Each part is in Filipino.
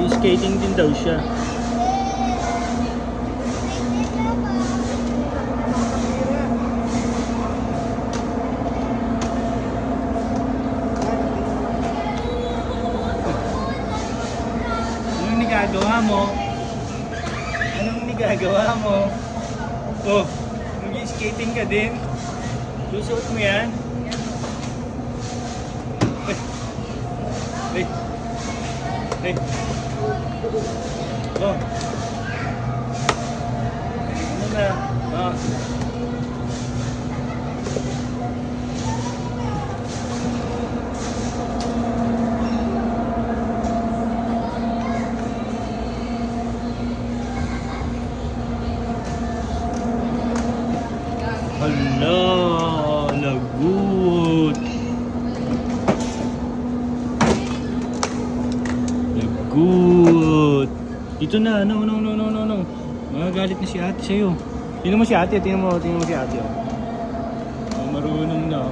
Skating din daw siya. Anong nagagawa mo? Anong nagagawa mo? Oh, mag-skating ka din? Susuot mo yan? Hey. Hey. Oh. Ano na? Oh. Hala, lagot. Lagot. Ito na, no. Magagalit na si ate sa'yo. Tingnan mo si ate, tingnan mo si ate. Oh, marunong na.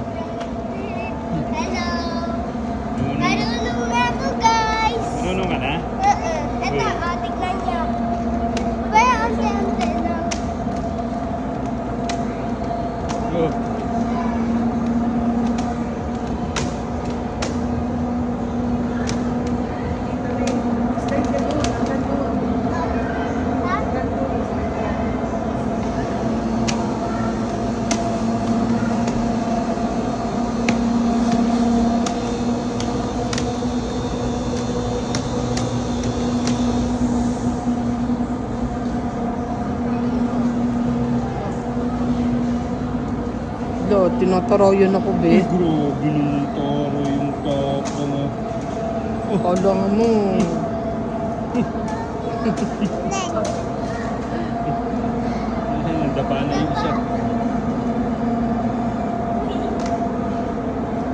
Hello! Marunong na ako, guys! Marunong ka na? Ito, tignan niyo. Kaya ante-ante na. Oh. Do, tinatarayan ako, be. Grabe naman taro yung tapo mo. Kala mo. Nadapa na yung isa.